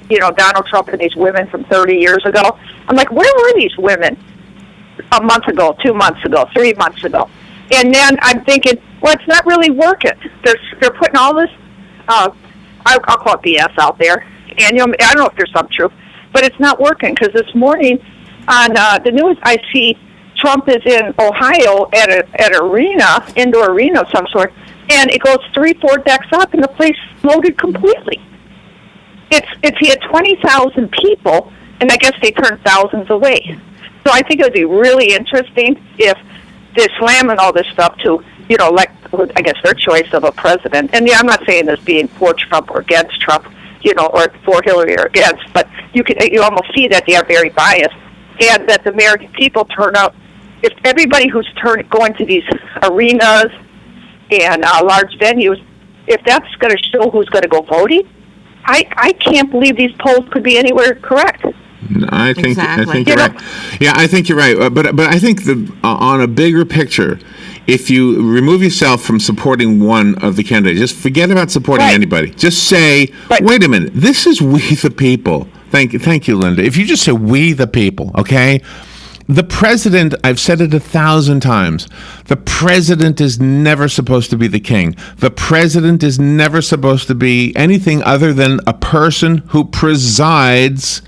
Donald Trump and these women from 30 years ago. I'm like, where were these women a month ago, 2 months ago, 3 months ago? And then I'm thinking, well, it's not really working. They're putting all this, I'll call it BS out there. And I don't know if there's some truth, but it's not working because this morning on the news I see Trump is in Ohio at an indoor arena of some sort, and it goes 3-4 decks up, and the place loaded completely. He had 20,000 people, and I guess they turned thousands away. So I think it would be really interesting if they're slamming all this stuff to elect, I guess, their choice of a president. And I'm not saying this being for Trump or against Trump, or for Hillary or against, but you almost see that they are very biased, and that the American people turn out. If everybody who's going to these arenas and large venues, if that's going to show who's going to go voting, I can't believe these polls could be anywhere correct. I think you're right. Yeah, I think you're right. But I think on a bigger picture, if you remove yourself from supporting one of the candidates, just forget about supporting anybody. Just say, wait a minute, this is we the people. Thank you, Linda. If you just say we the people, okay? The president, I've said it 1,000 times, the president is never supposed to be the king. The president is never supposed to be anything other than a person who presides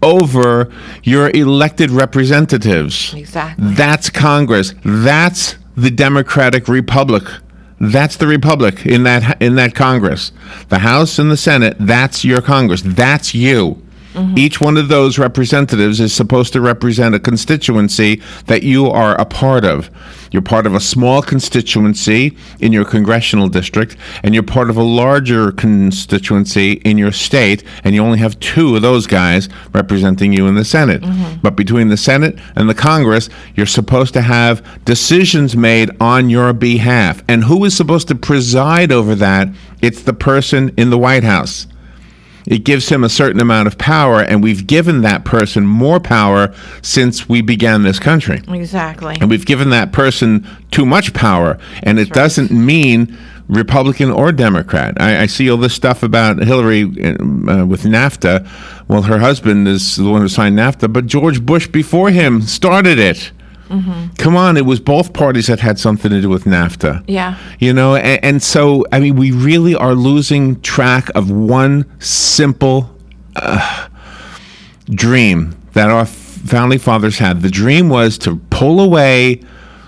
over your elected representatives. Exactly. That's Congress. That's the Democratic Republic. That's the Republic in that Congress. The House and the Senate, that's your Congress. That's you. Mm-hmm. Each one of those representatives is supposed to represent a constituency that you are a part of. You're part of a small constituency in your congressional district, and you're part of a larger constituency in your state, and you only have 2 of those guys representing you in the Senate. Mm-hmm. But between the Senate and the Congress, you're supposed to have decisions made on your behalf. And who is supposed to preside over that? It's the person in the White House. It gives him a certain amount of power, and we've given that person more power since we began this country. Exactly. And we've given that person too much power, and it doesn't mean Republican or Democrat. I see all this stuff about Hillary with NAFTA. Well, her husband is the one who signed NAFTA, but George Bush before him started it. Mm-hmm. Come on, it was both parties that had something to do with NAFTA. Yeah. And so, I mean, we really are losing track of one simple dream that our founding fathers had. The dream was to pull away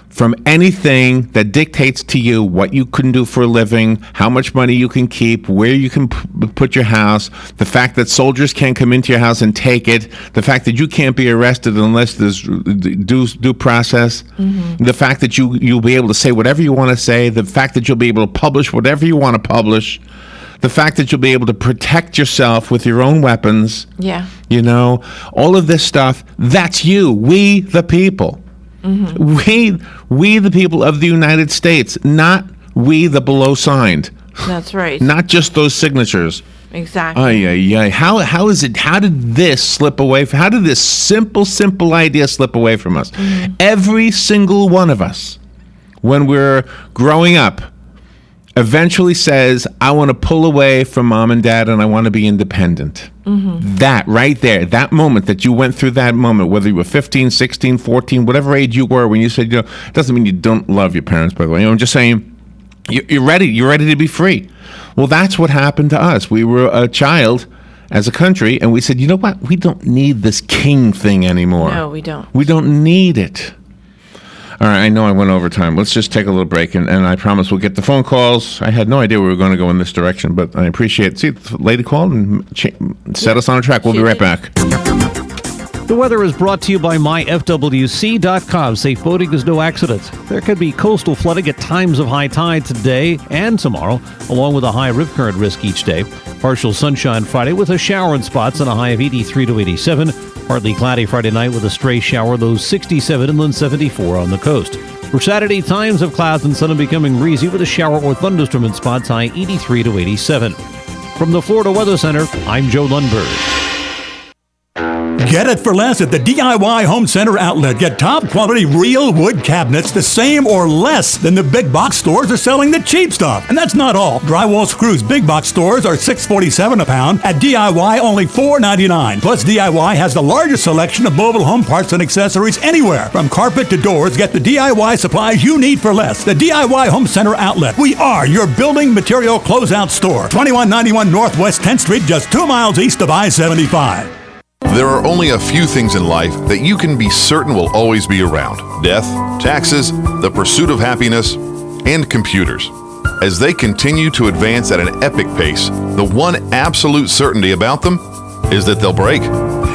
from anything that dictates to you what you can do for a living, how much money you can keep, where you can put your house, the fact that soldiers can't come into your house and take it, the fact that you can't be arrested unless there's due process, the fact that you'll be able to say whatever you want to say, the fact that you'll be able to publish whatever you want to publish, the fact that you'll be able to protect yourself with your own weapons. Yeah. All of this stuff, that's you, we the people. Mm-hmm. We the people of the United States, not we the below signed. That's right. Not just those signatures. Exactly. How is it? How did this slip away? How did this simple idea slip away from us? Mm-hmm. Every single one of us, when we're growing up, eventually says, I want to pull away from mom and dad and I want to be independent. Mm-hmm. That right there, that moment that you went through that moment, whether you were 15, 16, 14, whatever age you were when you said, it doesn't mean you don't love your parents, by the way. I'm just saying, you're ready to be free. Well, that's what happened to us. We were a child as a country, and we said, you know what? We don't need this king thing anymore. No, we don't. We don't need it. All right, I know I went over time. Let's just take a little break, and I promise we'll get the phone calls. I had no idea we were going to go in this direction, but I appreciate it. See, the lady called and set us on a track. We'll be right back. The weather is brought to you by myfwc.com. Safe boating is no accident. There could be coastal flooding at times of high tide today and tomorrow, along with a high rip current risk each day. Partial sunshine Friday with a shower in spots and a high of 83 to 87. Partly cloudy Friday night with a stray shower, lows 67 inland, 74 on the coast. For Saturday, times of clouds and sun and becoming breezy with a shower or thunderstorm in spots, high 83 to 87. From the Florida Weather Center, I'm Joe Lundberg. Get it for less at the DIY Home Center outlet. Get top quality real wood cabinets the same or less than the big box stores are selling the cheap stuff. And that's not all. Drywall screws big box stores are $6.47 a pound. At DIY, only $4.99. Plus, DIY has the largest selection of mobile home parts and accessories anywhere. From carpet to doors, get the DIY supplies you need for less. The DIY Home Center outlet. We are your building material closeout store. 2191 Northwest 10th Street, just 2 miles east of I-75. There are only a few things in life that you can be certain will always be around: death, taxes, the pursuit of happiness, and computers. As they continue to advance at an epic pace, the one absolute certainty about them is that they'll break.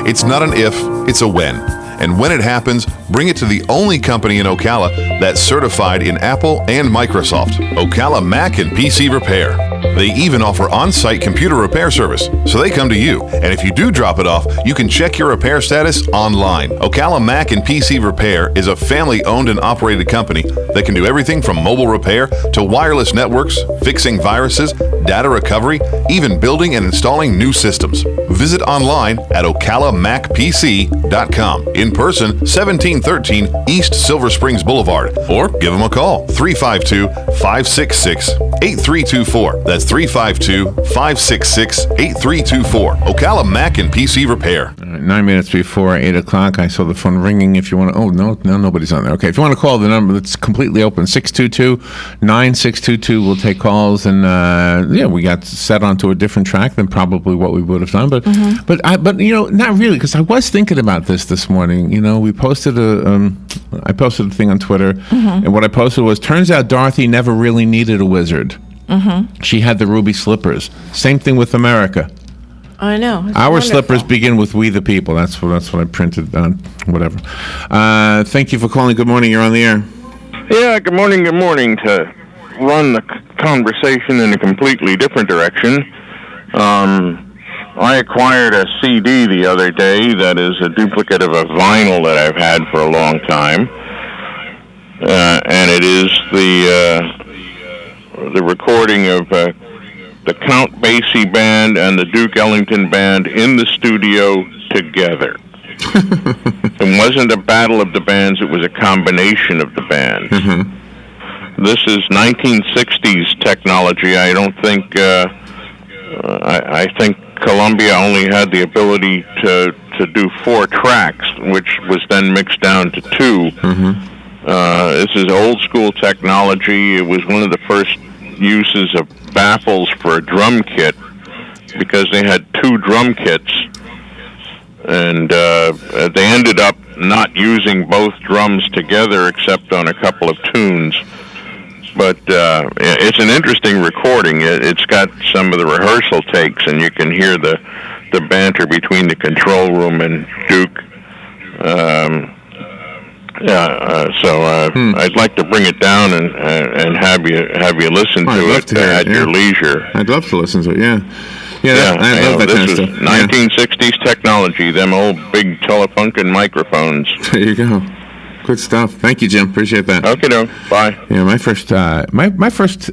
It's not an if, it's a when. And when it happens, bring it to the only company in Ocala that's certified in Apple and Microsoft, Ocala Mac and PC Repair. They even offer on-site computer repair service, so they come to you. And if you do drop it off, you can check your repair status online. Ocala Mac and PC Repair is a family-owned and operated company that can do everything from mobile repair to wireless networks, fixing viruses, data recovery, even building and installing new systems. Visit online at ocalamacpc.com. In person, 1713 East Silver Springs Boulevard, or give them a call, 352-566-8324. That's 352-566-8324. Ocala Mac and PC Repair. 9 minutes before 8 o'clock, I saw the phone ringing. If you want to, no, nobody's on there. Okay, if you want to call the number, that's completely open, 622-9622. We'll take calls, and we got set onto a different track than probably what we would have done, but not really, because I was thinking about this morning. We posted I posted a thing on Twitter, and what I posted was, turns out Dorothy never really needed a wizard. She had the ruby slippers. Same thing with America. I know. Our wonderful. slippers begin with "We the People." That's what I printed on whatever. Thank you for calling. Good morning. You're on the air. Yeah, good morning. Good morning. To run the conversation in a completely different direction, I acquired a CD the other day that is a duplicate of a vinyl that I've had for a long time, and it is the recording of the Count Basie Band and the Duke Ellington Band in the studio together. It wasn't a battle of the bands, it was a combination of the bands. This is 1960s technology. I don't think, I think Columbia only had the ability to do 4 tracks, which was then mixed down to 2. This is old school technology. It was one of the first uses of baffles for a drum kit, because they had 2 drum kits, and they ended up not using both drums together except on a couple of tunes. But it's an interesting recording. It's got some of the rehearsal takes, and you can hear the banter between the control room and Duke. I'd like to bring it down and have you listen to it at your leisure. I'd love to listen to it. I love that kind of stuff. 1960s technology. Them old big Telefunken microphones. There you go. Good stuff. Thank you, Jim. Appreciate that. Okay, no. Bye. Yeah, my first my first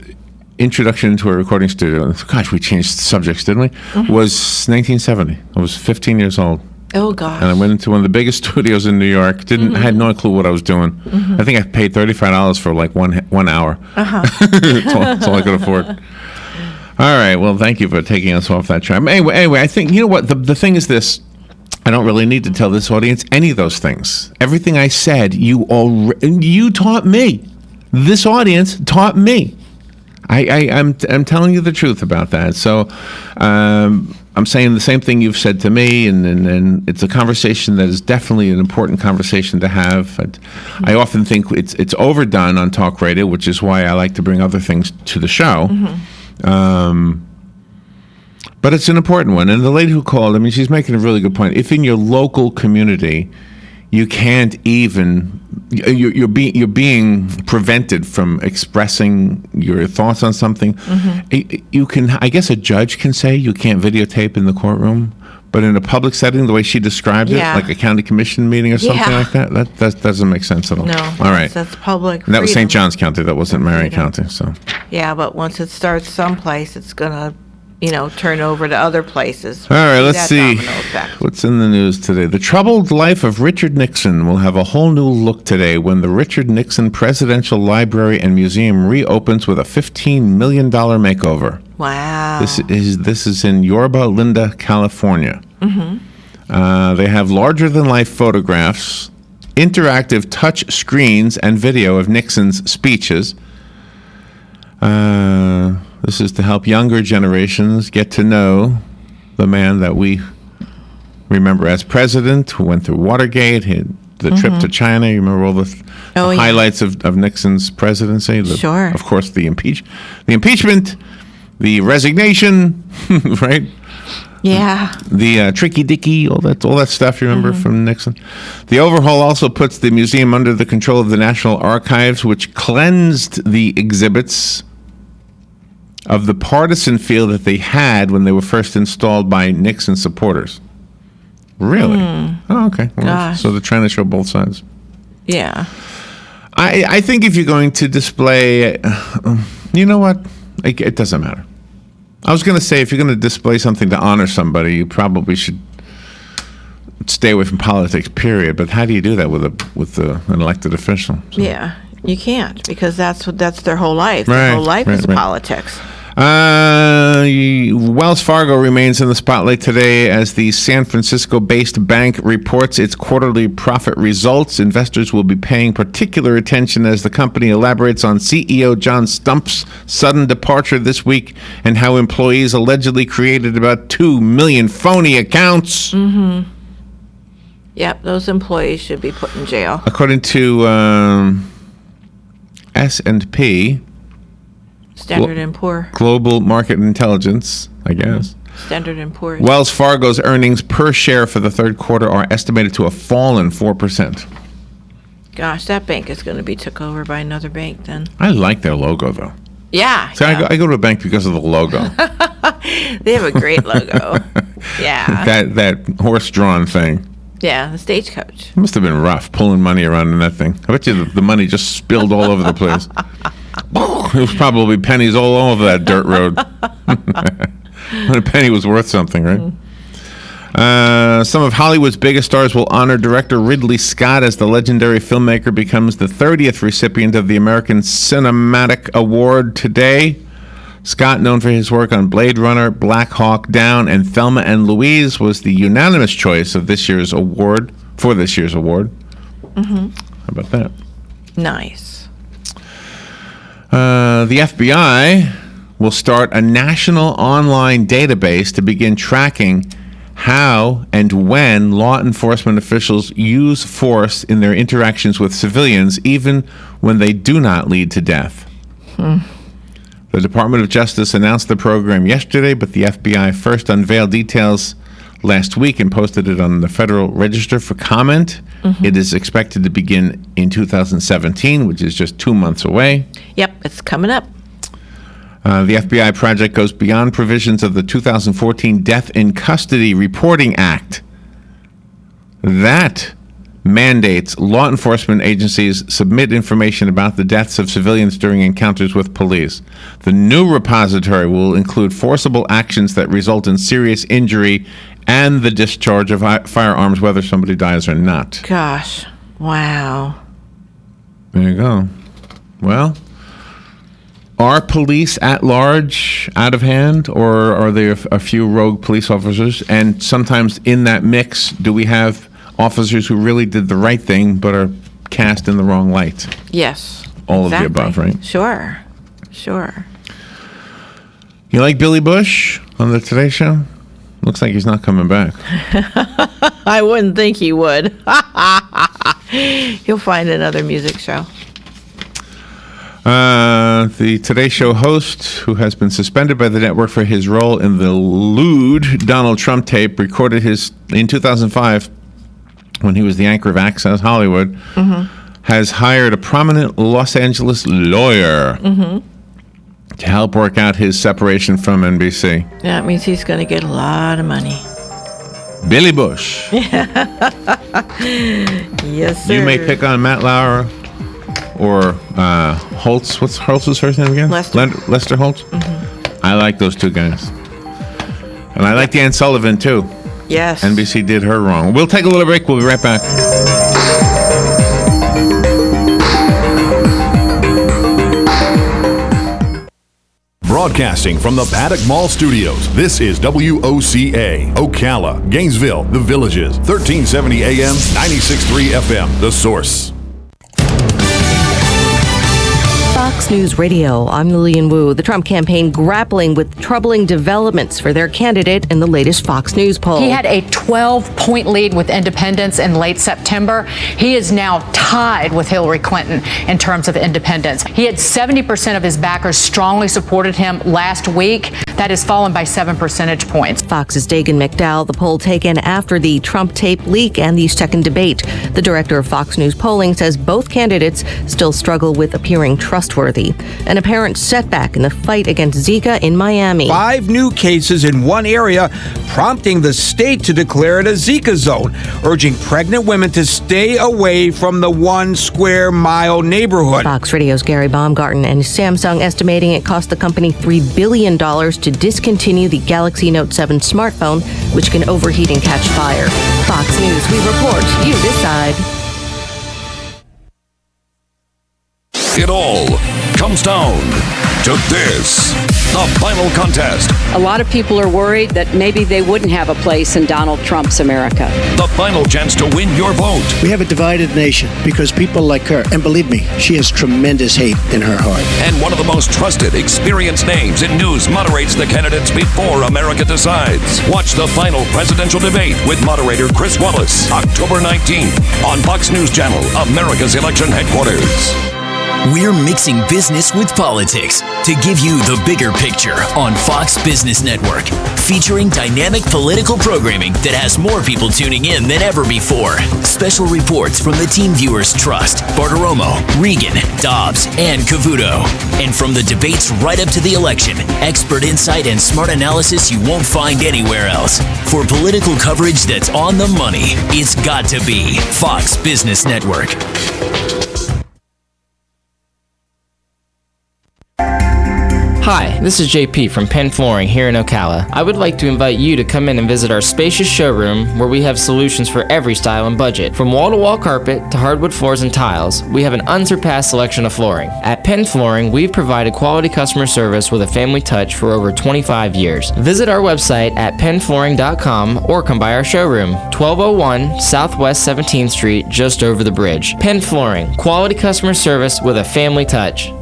introduction into a recording studio, gosh, we changed subjects, didn't we? Was 1970. I was 15 years old. Oh, gosh. And I went into one of the biggest studios in New York. I had no clue what I was doing. I think I paid $35 for like one hour. That's all I could afford. All right. Well, thank you for taking us off that track. Anyway, I think, you know what? The thing is this. I don't really need to tell this audience any of those things. Everything I said, you taught me. This audience taught me. I'm telling you the truth about that. So I'm saying the same thing you've said to me, and it's a conversation that is definitely an important conversation to have. I often think it's overdone on talk radio, which is why I like to bring other things to the show. But it's an important one. And the lady who called, I mean, she's making a really good point. If in your local community you can't even, you're being prevented from expressing your thoughts on something. You can, I guess, a judge can say you can't videotape in the courtroom, but in a public setting, the way she described it, like a county commission meeting or something like that doesn't make sense at all. No, all right, that's public. And that was St. Johns County. That wasn't Marion County. So yeah, but once it starts someplace, it's gonna, turn over to other places. All right, let's see what's in the news today. The troubled life of Richard Nixon will have a whole new look today when the Richard Nixon Presidential Library and Museum reopens with a $15 million makeover. Wow. This is in Yorba Linda, California. They have larger-than-life photographs, interactive touch screens, and video of Nixon's speeches. This is to help younger generations get to know the man that we remember as president, who went through Watergate, the trip to China. You remember all the highlights of Nixon's presidency? Sure. Of course, the impeachment, the resignation, right? Yeah. The Tricky Dicky, all that stuff you remember from Nixon. The overhaul also puts the museum under the control of the National Archives, which cleansed the exhibits of the partisan feel that they had when they were first installed by Nixon supporters. Really? Oh, okay. Well, so they're trying to show both sides. Yeah. I think if you're going to display, you know what? It doesn't matter. I was going to say, if you're going to display something to honor somebody, you probably should stay away from politics, period. But how do you do that with an elected official? So. Yeah, you can't, because that's their whole life. Right, Their whole life is right. politics. Wells Fargo remains in the spotlight today as the San Francisco-based bank reports its quarterly profit results. Investors will be paying particular attention as the company elaborates on CEO John Stumpf's sudden departure this week and how employees allegedly created about 2 million phony accounts. Yep, those employees should be put in jail. According to S&P, Standard & Poor. Global Market Intelligence, I guess. Standard & Poor. Wells Fargo's earnings per share for the third quarter are estimated to have fallen 4%. Gosh, that bank is going to be took over by another bank then. I like their logo, though. Yeah. So I go to a bank because of the logo. They have a great logo. Yeah. That horse-drawn thing. Yeah, the stagecoach. It must have been rough pulling money around in that thing. I bet you the money just spilled all over the place. It was probably pennies all over that dirt road. When a penny was worth something, right? Some of Hollywood's biggest stars will honor director Ridley Scott as the legendary filmmaker becomes the 30th recipient of the American Cinematic Award today. Scott, known for his work on Blade Runner, Black Hawk Down, and Thelma and Louise, was the unanimous choice of this year's award. How about that? Nice. The FBI will start a national online database to begin tracking how and when law enforcement officials use force in their interactions with civilians, even when they do not lead to death. The Department of Justice announced the program yesterday, but the FBI first unveiled details last week and posted it on the Federal Register for comment. It is expected to begin in 2017, which is just 2 months away. Yep, it's coming up. The FBI project goes beyond provisions of the 2014 Death in Custody Reporting Act. That mandates law enforcement agencies submit information about the deaths of civilians during encounters with police. The new repository will include forcible actions that result in serious injury and the discharge of firearms, whether somebody dies or not. Gosh. Wow. There you go. Well, are police at large out of hand, or are there a few rogue police officers? And sometimes in that mix, do we have officers who really did the right thing but are cast in the wrong light? Yes. All of the above, right? Sure. You like Billy Bush on the Today Show? Looks like he's not coming back. I wouldn't think he would. He'll find another music show. The Today Show host, who has been suspended by the network for his role in the lewd Donald Trump tape recorded in 2005 when he was the anchor of Access Hollywood, has hired a prominent Los Angeles lawyer to help work out his separation from NBC. That means he's going to get a lot of money. Billy Bush. Yes, sir. You may pick on Matt Lauer or Holtz. What's Holtz's first name again? Lester Holtz? I like those two guys. And I like Ann Sullivan, too. Yes. NBC did her wrong. We'll take a little break. We'll be right back. Broadcasting from the Paddock Mall Studios, this is WOCA, Ocala, Gainesville, The Villages, 1370 AM, 96.3 FM, The Source. Fox News Radio, I'm Lillian Wu. The Trump campaign grappling with troubling developments for their candidate in the latest Fox News poll. He had a 12-point lead with independents in late September. He is now tied with Hillary Clinton in terms of independents. He had 70% of his backers strongly supported him last week. That has fallen by 7 percentage points. Fox's Dagan McDowell, the poll taken after the Trump tape leak and the second debate. The director of Fox News polling says both candidates still struggle with appearing trustworthy. An apparent setback in the fight against Zika in Miami. 5 new cases in one area, prompting the state to declare it a Zika zone, urging pregnant women to stay away from the 1 square mile neighborhood. Fox Radio's Gary Baumgarten and Samsung estimating it cost the company $3 billion to discontinue the Galaxy Note 7 smartphone, which can overheat and catch fire. Fox News, we report, you decide. It all comes down to this, the final contest. A lot of people are worried that maybe they wouldn't have a place in Donald Trump's America. The final chance to win your vote. We have a divided nation because people like her, and believe me, she has tremendous hate in her heart. And one of the most trusted, experienced names in news moderates the candidates before America decides. Watch the final presidential debate with moderator Chris Wallace, October 19th on Fox News Channel, America's election headquarters. We're mixing business with politics to give you the bigger picture on Fox Business Network, featuring dynamic political programming that has more people tuning in than ever before. Special reports from the team viewers trust: Bartiromo, Regan, Dobbs, and Cavuto. And from the debates right up to the election, expert insight and smart analysis you won't find anywhere else. For political coverage that's on the money, it's got to be Fox Business Network. Hi, this is JP from Penn Flooring here in Ocala. I would like to invite you to come in and visit our spacious showroom where we have solutions for every style and budget. From wall-to-wall carpet to hardwood floors and tiles, we have an unsurpassed selection of flooring. At Penn Flooring, we've provided quality customer service with a family touch for over 25 years. Visit our website at pennflooring.com or come by our showroom, 1201 Southwest 17th Street, just over the bridge. Penn Flooring, quality customer service with a family touch.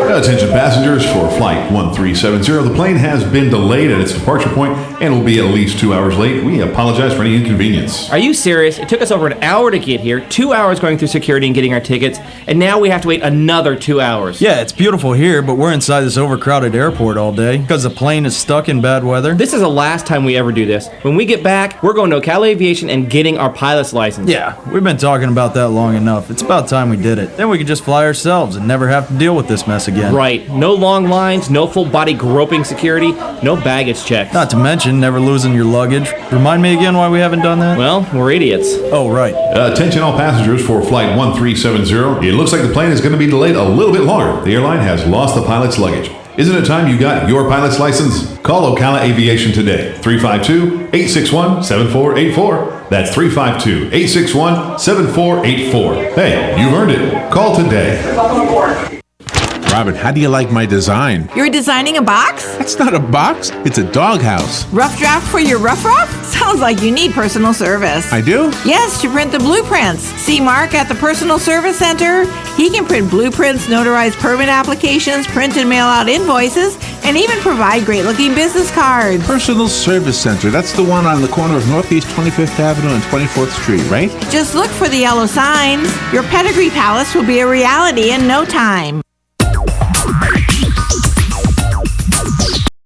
Attention passengers for Flight 1370. The plane has been delayed at its departure point and will be at least 2 hours late. We apologize for any inconvenience. Are you serious? It took us over an hour to get here, 2 hours going through security and getting our tickets, and now we have to wait another 2 hours. Yeah, it's beautiful here, but we're inside this overcrowded airport all day because the plane is stuck in bad weather. This is the last time we ever do this. When we get back, we're going to Ocala Aviation and getting our pilot's license. Yeah, we've been talking about that long enough. It's about time we did it. Then we could just fly ourselves and never have to deal with this mess again. Right. No long lines, no full body groping security, no baggage checks. Not to mention never losing your luggage. Remind me again why we haven't done that? Well, we're idiots. Oh, right. Attention all passengers for Flight 1370. It looks like the plane is going to be delayed a little bit longer. The airline has lost the pilot's luggage. Isn't it time you got your pilot's license? Call Ocala Aviation today. 352-861-7484. That's 352-861-7484. Hey, you've earned it. Call today. Robin, how do you like my design? You're designing a box? That's not a box. It's a doghouse. Rough draft for your rough? Sounds like you need personal service. I do? Yes, to print the blueprints. See Mark at the Personal Service Center. He can print blueprints, notarize permit applications, print and mail out invoices, and even provide great-looking business cards. Personal Service Center. That's the one on the corner of Northeast 25th Avenue and 24th Street, right? Just look for the yellow signs. Your pedigree palace will be a reality in no time.